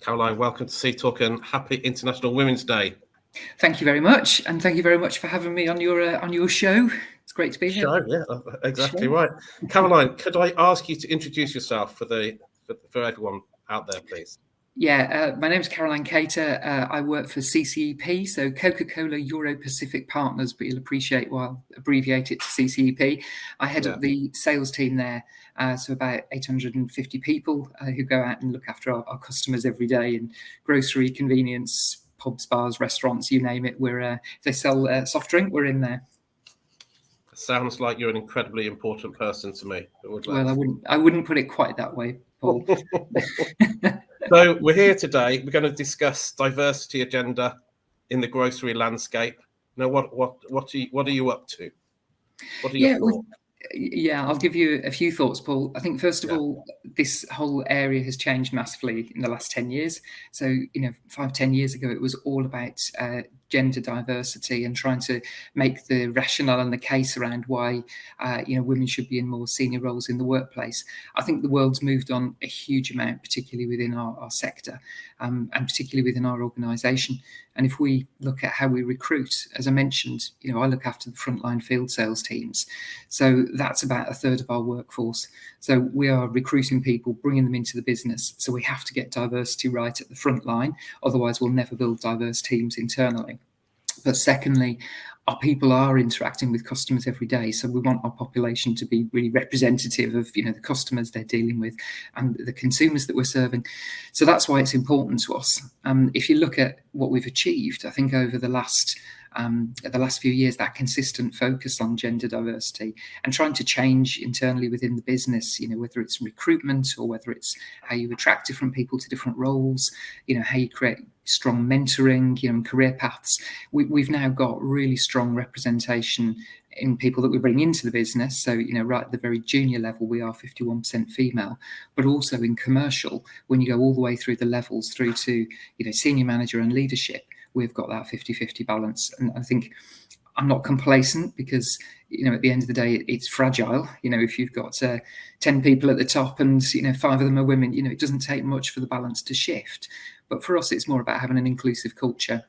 Caroline, welcome to Sea Talk and happy International Women's Day. Thank you very much, and thank you very much for having me on your show. It's great to be here. Show, yeah, exactly right. Caroline, could I ask you to introduce yourself for everyone out there, please? Yeah, my name's Caroline Cater. I work for CCEP, so Coca-Cola Euro-Pacific Partners, but you'll appreciate why I'll abbreviate it to CCEP. I head up the sales team there, so about 850 people who go out and look after our customers every day in grocery, convenience, pubs, bars, restaurants, you name it. If they sell soft drink, we're in there. Sounds like you're an incredibly important person to me. Well, I wouldn't put it quite that way, Paul. So we're here today. We're going to discuss diversity agenda in the grocery landscape. Now, what are you up to? What are your thoughts? Yeah, I'll give you a few thoughts, Paul. I think first of all, this whole area has changed massively in the last 10 years. So, 5-10 years ago, it was all about gender diversity and trying to make the rationale and the case around why women should be in more senior roles in the workplace. I think the world's moved on a huge amount, particularly within our sector and particularly within our organisation. And if we look at how we recruit, as I mentioned, I look after the frontline field sales teams. So that's about a third of our workforce. So we are recruiting people, bringing them into the business. So we have to get diversity right at the front line. Otherwise, we'll never build diverse teams internally. But secondly, our people are interacting with customers every day. So we want our population to be really representative of, the customers they're dealing with and the consumers that we're serving. So that's why it's important to us. If you look at what we've achieved, I think over the last few years, that consistent focus on gender diversity and trying to change internally within the business, whether it's recruitment or whether it's how you attract different people to different roles, how you create strong mentoring, and career paths. We've now got really strong representation in people that we bring into the business. So, right at the very junior level, we are 51% female, but also in commercial, when you go all the way through the levels through to, senior manager and leadership, we've got that 50-50 balance. And I think I'm not complacent because, at the end of the day, it's fragile. If you've got 10 people at the top and, 5 of them are women, it doesn't take much for the balance to shift. But for us, it's more about having an inclusive culture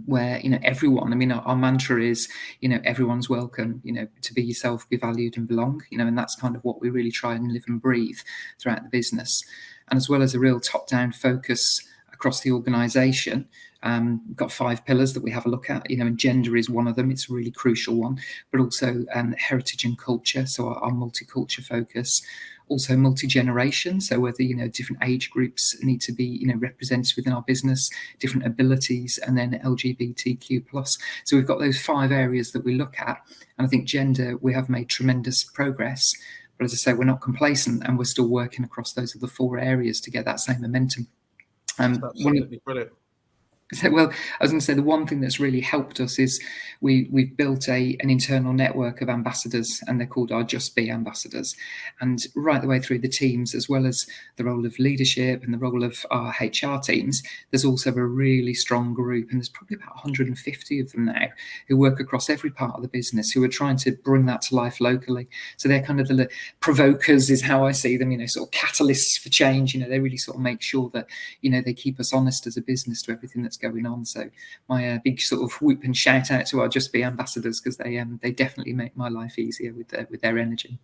where, everyone, our mantra is, everyone's welcome, to be yourself, be valued and belong, and that's kind of what we really try and live and breathe throughout the business. And as well as a real top-down focus across the organisation, we've got 5 pillars that we have a look at, and gender is one of them. It's a really crucial one, but also heritage and culture. So our multicultural focus, also multi-generation. So whether, different age groups need to be, represented within our business, different abilities, and then LGBTQ+. So we've got those 5 areas that we look at. And I think gender, we have made tremendous progress. But as I say, we're not complacent and we're still working across those other 4 areas to get that same momentum. Absolutely brilliant. So, well, I was going to say the one thing that's really helped us is we've built an internal network of ambassadors, and they're called our Just Be ambassadors. And right the way through the teams, as well as the role of leadership and the role of our HR teams, there's also a really strong group, and there's probably about 150 of them now who work across every part of the business, who are trying to bring that to life locally. So they're kind of the provokers, is how I see them, sort of catalysts for change. They really sort of make sure that, they keep us honest as a business to everything that's going on. So my big sort of whoop and shout out to our Just Be ambassadors, because they definitely make my life easier with their energy.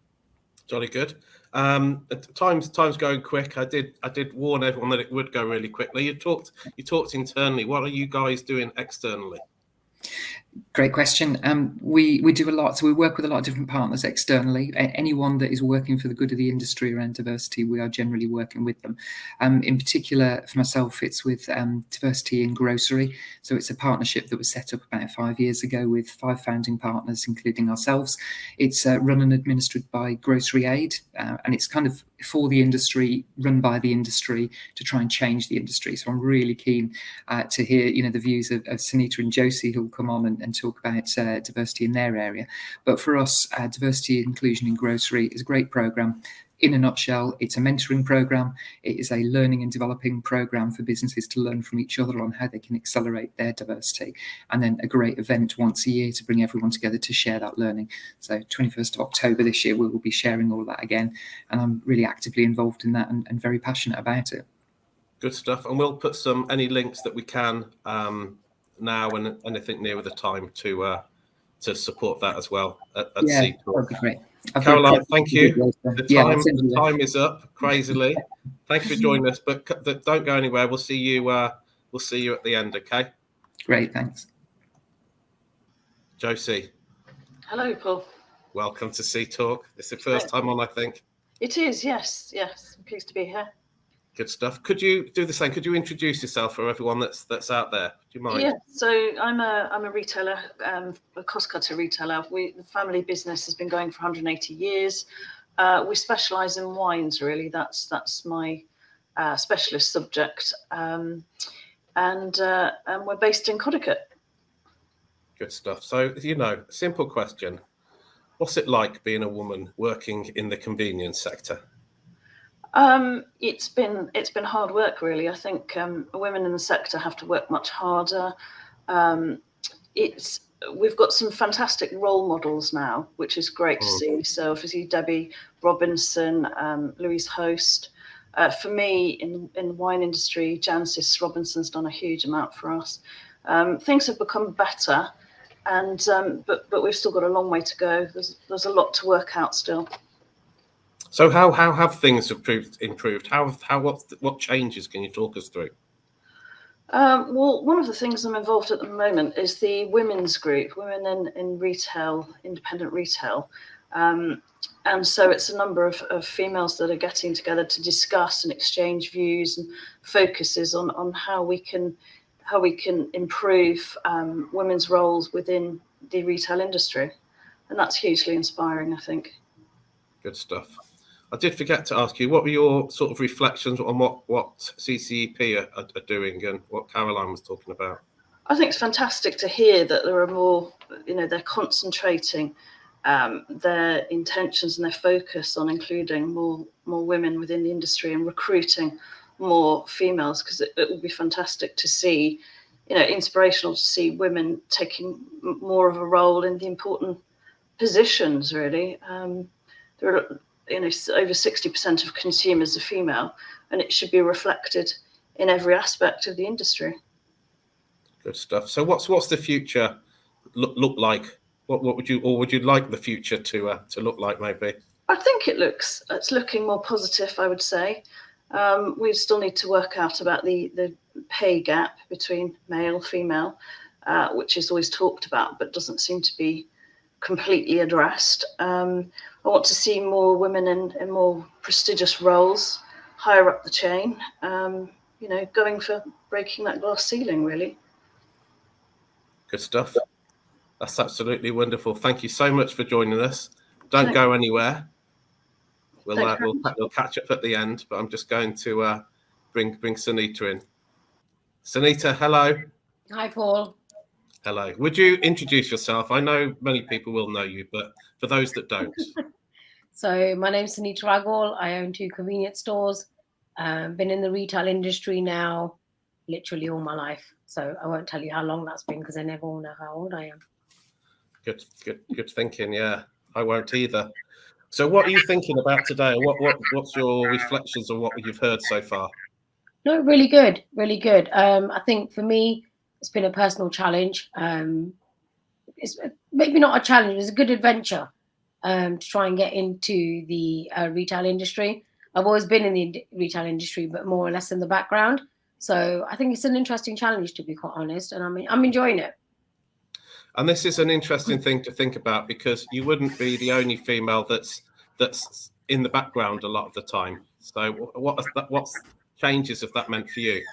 Jolly good. Time's going quick. I did warn everyone that it would go really quickly. You talked internally. What are you guys doing externally? Great question. We do a lot. So we work with a lot of different partners externally. Anyone that is working for the good of the industry around diversity, we are generally working with them. In particular, for myself, it's with Diversity in Grocery. So it's a partnership that was set up about 5 years ago with 5 founding partners, including ourselves. It's run and administered by Grocery Aid, and it's kind of for the industry, run by the industry to try and change the industry. So I'm really keen to hear, the views of Sunita and Josie, who'll come on and talk about diversity in their area. But for us, Diversity Inclusion in Grocery is a great programme. In a nutshell, it's a mentoring program. It is a learning and developing program for businesses to learn from each other on how they can accelerate their diversity. And then a great event once a year to bring everyone together to share that learning. So 21st of October this year, we will be sharing all of that again. And I'm really actively involved in that and very passionate about it. Good stuff. And we'll put any links that we can now and anything nearer the time to support that as well at Yeah, CTalk. that'd be great. Caroline, thank you. The Yeah, time is up crazily. Thank you for joining us, but don't go anywhere. We'll see you at the end, okay? Great, thanks. Josie. Hello, Paul. Welcome to CTalk. It's the first time on, I think. It is, yes. I'm pleased to be here. Good stuff. Could you do the same? Could you introduce yourself for everyone that's out there? Do you mind? Yeah, so I'm a retailer, a cost cutter retailer. The family business has been going for 180 years. We specialise in wines, really. That's my specialist subject, and we're based in Connecticut. Good stuff. So, simple question. What's it like being a woman working in the convenience sector? It's been hard work, really. I think women in the sector have to work much harder. We've got some fantastic role models now, which is great to see. So obviously Debbie Robinson, Louise Host. For me, in the wine industry, Jancis Robinson's done a huge amount for us. Things have become better, and but we've still got a long way to go. There's a lot to work out still. So how have things improved? What changes can you talk us through? Well, one of the things I'm involved at the moment is the women's group, Women in Retail, Independent Retail. And so it's a number of females that are getting together to discuss and exchange views and focuses on how we can improve women's roles within the retail industry. And that's hugely inspiring, I think. Good stuff. I did forget to ask you, what were your sort of reflections on what CCEP are doing and what Caroline was talking about? I think it's fantastic to hear that there are more, they're concentrating their intentions and their focus on including more women within the industry and recruiting more females, because it would be fantastic to see, inspirational to see women taking more of a role in the important positions, really. There are over 60% of consumers are female, and it should be reflected in every aspect of the industry. Good stuff. So what's the future look like? What would you like the future to look like, maybe? I think it's looking more positive, I would say. We still need to work out about the pay gap between male, female, which is always talked about, but doesn't seem to be completely addressed. I want to see more women in more prestigious roles, higher up the chain, going for breaking that glass ceiling, really. Good stuff. That's absolutely wonderful. Thank you so much for joining us. Don't go anywhere. We'll catch up at the end, but I'm just going to bring Sunita in. Sunita, hello. Hi, Paul. Hello. Would you introduce yourself? I know many people will know you, but for those that don't. So my name's Sunita Aggarwal. I own 2 convenience stores. Been in the retail industry now literally all my life. So I won't tell you how long that's been because I never will know how old I am. Good thinking. Yeah, I won't either. So what are you thinking about today? What's your reflections on what you've heard so far? No, really good. I think for me, it's been a personal challenge. It's maybe not a challenge, it's a good adventure to try and get into the retail industry. I've always been in the retail industry, but more or less in the background. So I think it's an interesting challenge, to be quite honest, and I'm enjoying it. And this is an interesting thing to think about because you wouldn't be the only female that's in the background a lot of the time. So what changes have that meant for you?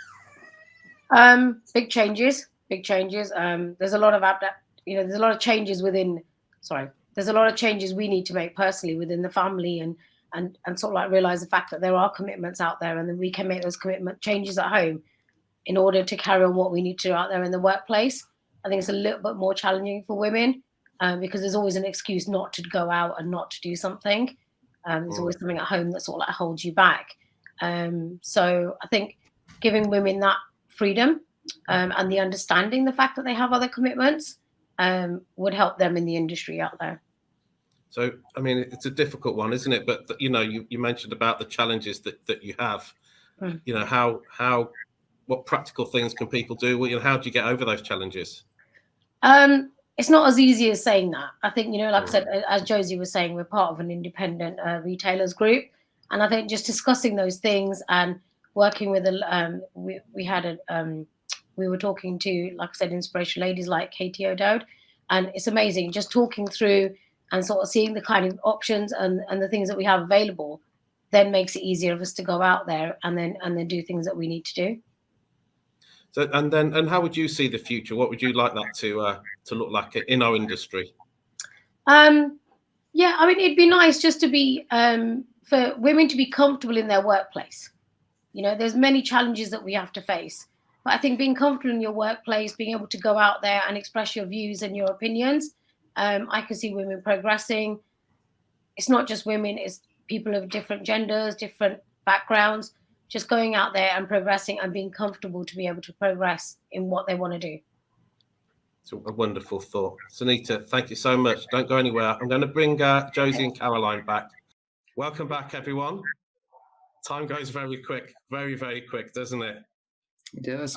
Big changes. There's a lot of there's a lot of changes there's a lot of changes we need to make personally within the family and sort of like realize the fact that there are commitments out there and that we can make those commitment changes at home in order to carry on what we need to do out there in the workplace. I think it's a little bit more challenging for women because there's always an excuse not to go out and not to do something. There's always something at home that sort of like holds you back. So I think giving women that freedom and the understanding the fact that they have other commitments would help them in the industry out there. So, I mean, it's a difficult one, isn't it? But, you mentioned about the challenges that you have. you know, what practical things can people do? Well, you know, how do you get over those challenges? It's not as easy as saying that. I think, you know, like I said, as Josie was saying, we're part of an independent retailers group, and I think just discussing those things and working with we were talking to, like I said, inspirational ladies like Katie O'Dowd, and it's amazing just talking through and sort of seeing the kind of options and the things that we have available, then makes it easier for us to go out there and then do things that we need to do. So, and how would you see the future? What would you like that to look like in our industry? Yeah, I mean, it'd be nice just to be for women to be comfortable in their workplace. You know, there's many challenges that we have to face, but I think being comfortable in your workplace, being able to go out there and express your views and your opinions, I can see women progressing. It's not just women; it's people of different genders, different backgrounds, just going out there and progressing and being comfortable to be able to progress in what they want to do. It's a wonderful thought. Sunita, thank you so much. Don't go anywhere. I'm going to bring Josie and Caroline back. Welcome back, everyone. Time goes very quick, very, very quick, doesn't it? It does.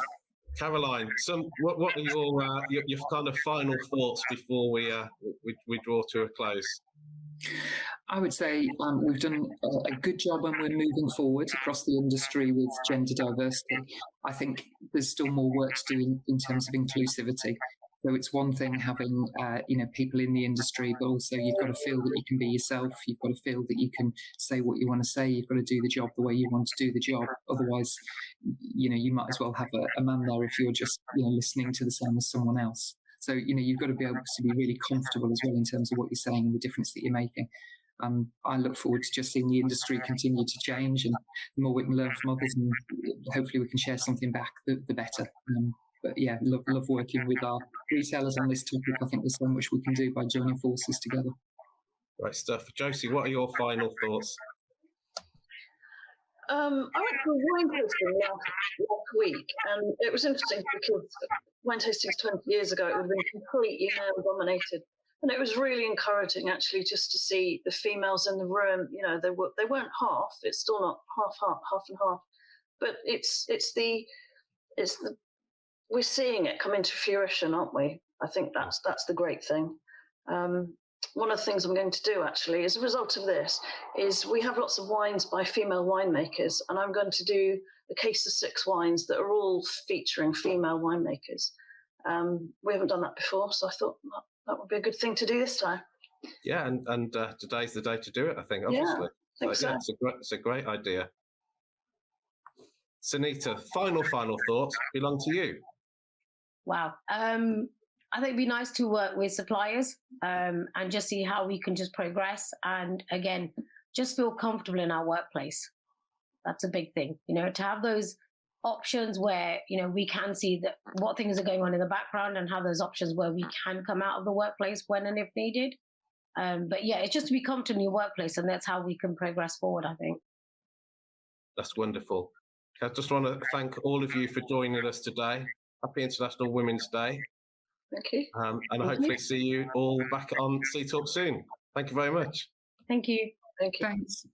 Caroline, what are your kind of final thoughts before we draw to a close? I would say we've done a good job and we're moving forward across the industry with gender diversity. I think there's still more work to do in terms of inclusivity. So it's one thing having people in the industry, but also you've got to feel that you can be yourself. You've got to feel that you can say what you want to say. You've got to do the job the way you want to do the job. Otherwise, you might as well have a man there if you're just listening to the same as someone else. So you've got to be able to be really comfortable as well in terms of what you're saying and the difference that you're making. I look forward to just seeing the industry continue to change, and the more we can learn from others, and hopefully we can share something back, the better. But yeah, love working with our retailers on this topic. I think there's so much we can do by joining forces together. Right stuff. Josie, what are your final thoughts? I went to a wine tasting last week, and it was interesting because wine tastings 20 years ago, it would have been completely male-dominated. And it was really encouraging, actually, just to see the females in the room. They weren't half. It's still not half and half. But we're seeing it come into fruition, aren't we? I think that's the great thing. One of the things I'm going to do, actually, as a result of this, is we have lots of wines by female winemakers, and I'm going to do a case of 6 wines that are all featuring female winemakers. We haven't done that before, so I thought that would be a good thing to do this time. Yeah, and today's the day to do it, I think, obviously. Yeah, I think so. Yeah, it's a great idea. Sunita, final thoughts belong to you. Wow. I think it'd be nice to work with suppliers and just see how we can just progress. And again, just feel comfortable in our workplace. That's a big thing, to have those options where, we can see what things are going on in the background and have those options where we can come out of the workplace when and if needed. But yeah, it's just to be comfortable in your workplace, and that's how we can progress forward, I think. That's wonderful. I just want to thank all of you for joining us today. Happy International Women's Day. Thank you. And hopefully see you all back on C Talk soon. Thank you very much. Thank you. Thank you. Thanks.